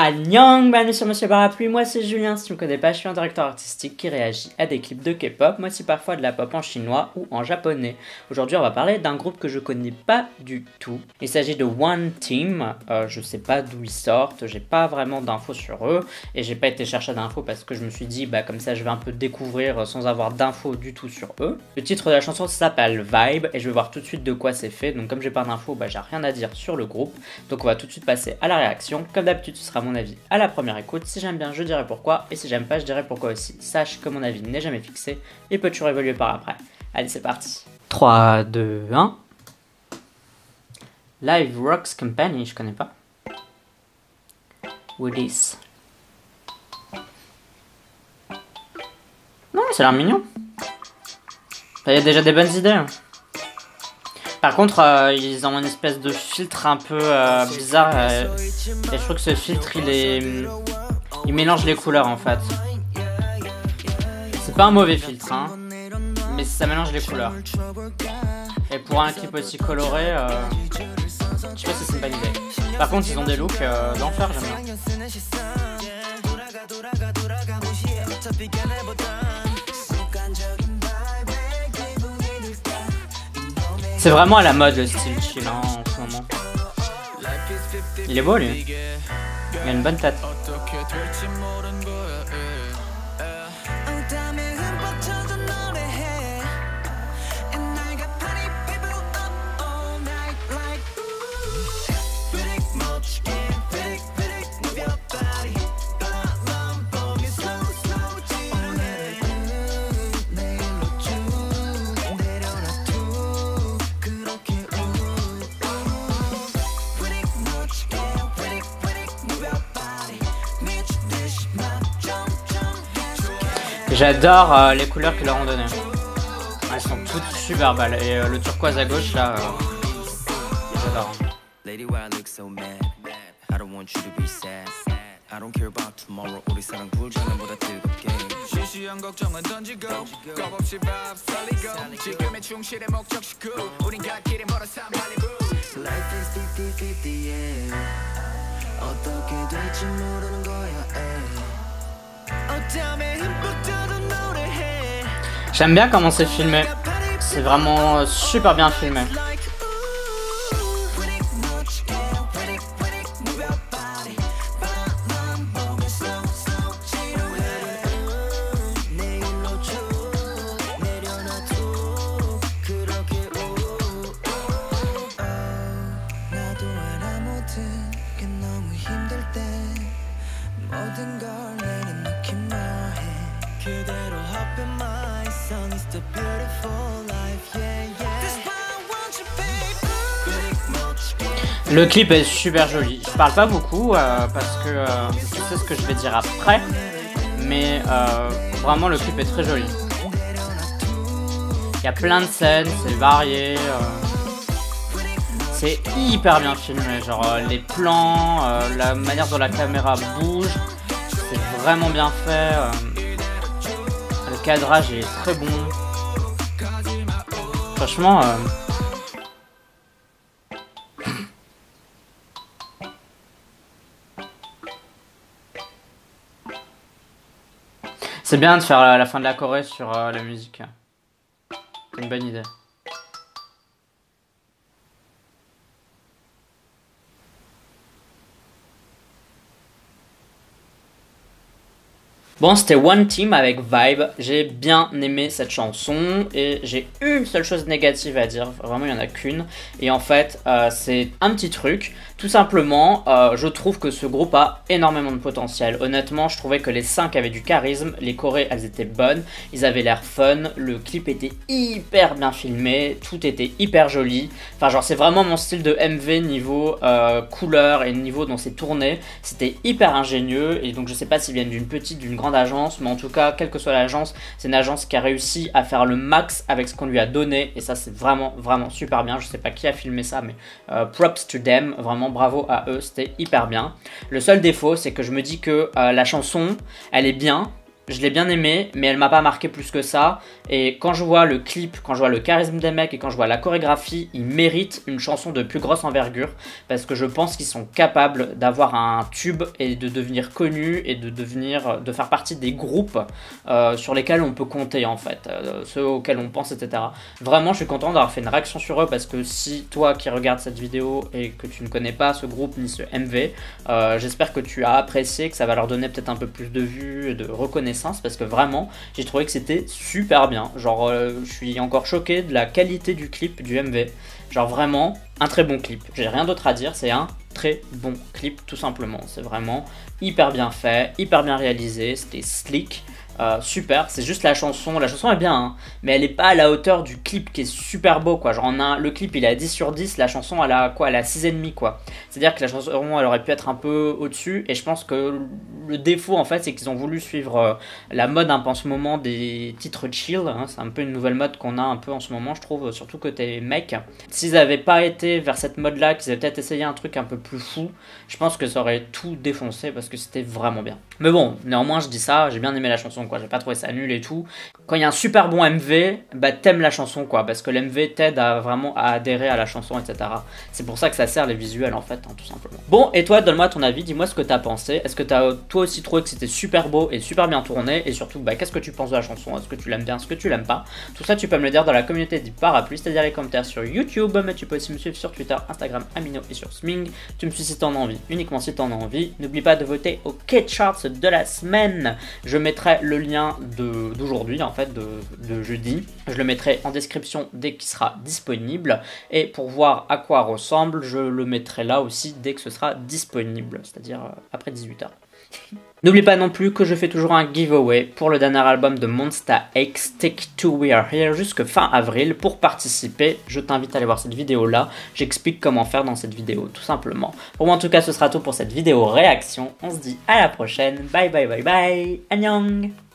Annyeong, bienvenue sur Monsieur Parapluie, moi c'est Julien, si tu me connais pas, je suis un directeur artistique qui réagit à des clips de K-pop, moi aussi parfois de la pop en chinois ou en japonais. Aujourd'hui on va parler d'un groupe que je connais pas du tout, il s'agit de One Team, je sais pas d'où ils sortent, j'ai pas vraiment d'infos sur eux, et j'ai pas été chercher d'infos parce que je me suis dit bah comme ça je vais un peu découvrir sans avoir d'infos du tout sur eux. Le titre de la chanson s'appelle Vibe, et je vais voir tout de suite de quoi c'est fait, donc comme j'ai pas d'infos, bah j'ai rien à dire sur le groupe, donc on va tout de suite passer à la réaction, comme d'habitude ce sera mon avis à la première écoute, si j'aime bien je dirai pourquoi, et si j'aime pas je dirai pourquoi aussi. Sache que mon avis n'est jamais fixé, et peut toujours évoluer par après. Allez c'est parti. 3, 2, 1. Live Rocks Company, je connais pas. Woodies. Non, ça a l'air mignon. Il y a déjà des bonnes idées. Par contre, ils ont une espèce de filtre un peu bizarre. Et je trouve que ce filtre, il mélange les couleurs en fait. C'est pas un mauvais filtre, hein, mais ça mélange les couleurs. Et pour un clip aussi coloré, je sais pas si c'est une bonne idée. Par contre, ils ont des looks d'enfer, j'aime bien. C'est vraiment à la mode le style chill hein, en ce moment. Il est beau lui. Il a une bonne tête. J'adore les couleurs qu'ils leur ont données. Elles sont toutes super belles. Et le turquoise à gauche là, j'adore. J'aime bien comment c'est filmé, c'est vraiment super bien filmé. Le clip est super joli. Je parle pas beaucoup parce que je sais ce que je vais dire après, mais vraiment le clip est très joli. Il y a plein de scènes, c'est varié, c'est hyper bien filmé, genre les plans, la manière dont la caméra bouge, c'est vraiment bien fait. Le cadrage est très bon. Franchement. C'est bien de faire la fin de la choré sur la musique. C'est une bonne idée. Bon, c'était One Team avec Vibe, j'ai bien aimé cette chanson et j'ai une seule chose négative à dire, vraiment il n'y en a qu'une, et en fait c'est un petit truc, tout simplement je trouve que ce groupe a énormément de potentiel. Honnêtement je trouvais que les 5 avaient du charisme, les chorés elles étaient bonnes, ils avaient l'air fun, le clip était hyper bien filmé, tout était hyper joli, enfin genre c'est vraiment mon style de MV niveau couleur et niveau dont c'est tourné, c'était hyper ingénieux et donc je sais pas s'ils viennent d'une petite, d'une grande agence, mais en tout cas quelle que soit l'agence, c'est une agence qui a réussi à faire le max avec ce qu'on lui a donné et ça c'est vraiment super bien. Je sais pas qui a filmé ça mais props to them, vraiment bravo à eux, c'était hyper bien. Le seul défaut c'est que je me dis que la chanson elle est bien je l'ai bien aimée, mais elle m'a pas marqué plus que ça. Et quand je vois le clip, quand je vois le charisme des mecs et quand je vois la chorégraphie, ils méritent une chanson de plus grosse envergure. Parce que je pense qu'ils sont capables d'avoir un tube et de devenir connus et de faire partie des groupes sur lesquels on peut compter en fait. Ceux auxquels on pense, etc. Vraiment, je suis content d'avoir fait une réaction sur eux parce que si toi qui regardes cette vidéo et que tu ne connais pas ce groupe ni ce MV, j'espère que tu as apprécié, que ça va leur donner peut-être un peu plus de vues et de reconnaissance parce que vraiment, j'ai trouvé que c'était super bien. Genre, je suis encore choqué de la qualité du clip du MV. Genre vraiment, un très bon clip. J'ai rien d'autre à dire, c'est un très bon clip tout simplement. C'est vraiment hyper bien fait, hyper bien réalisé, c'était slick. Super, c'est juste la chanson est bien, hein, mais elle est pas à la hauteur du clip qui est super beau, quoi. Genre, le clip il est à 10 sur 10, la chanson elle a quoi, elle a 6,5, quoi. C'est-à-dire que la chanson elle aurait pu être un peu au-dessus, et je pense que le défaut en fait, c'est qu'ils ont voulu suivre la mode un peu en ce moment des titres chill, hein. C'est un peu une nouvelle mode qu'on a un peu en ce moment, je trouve, surtout côté mec. S'ils avaient pas été vers cette mode-là, qu'ils avaient peut-être essayé un truc un peu plus fou, je pense que ça aurait tout défoncé parce que c'était vraiment bien. Mais bon, néanmoins, je dis ça, j'ai bien aimé la chanson, quoi. J'ai pas trouvé ça nul et tout. Quand il y a un super bon MV, bah t'aimes la chanson, quoi, parce que l'MV t'aide à vraiment à adhérer à la chanson, etc. C'est pour ça que ça sert les visuels, en fait, hein, tout simplement. Bon, et toi, donne-moi ton avis, dis-moi ce que t'as pensé. Est-ce que t'as toi aussi trouvé que c'était super beau et super bien tourné? Et surtout, bah qu'est-ce que tu penses de la chanson? Est-ce que tu l'aimes bien? Est-ce que tu l'aimes pas? Tout ça, tu peux me le dire dans la communauté du parapluie, c'est-à-dire les commentaires sur YouTube, mais tu peux aussi me suivre sur Twitter, Instagram, Amino et sur Sming. Tu me suis si t'en as envie, uniquement si t'en as envie. N'oublie pas de voter au K-Charts de la semaine. Je mettrai le lien d'aujourd'hui, en fait, de jeudi. Je le mettrai en description dès qu'il sera disponible. Et pour voir à quoi ressemble, je le mettrai là aussi dès que ce sera disponible, c'est-à-dire après 18h. N'oublie pas non plus que je fais toujours un giveaway pour le dernier album de Monsta X, Take Two We Are Here, jusque fin avril. Pour participer, je t'invite à aller voir cette vidéo là, j'explique comment faire dans cette vidéo tout simplement. Pour moi en tout cas ce sera tout pour cette vidéo réaction, on se dit à la prochaine, bye bye bye bye, annyeong.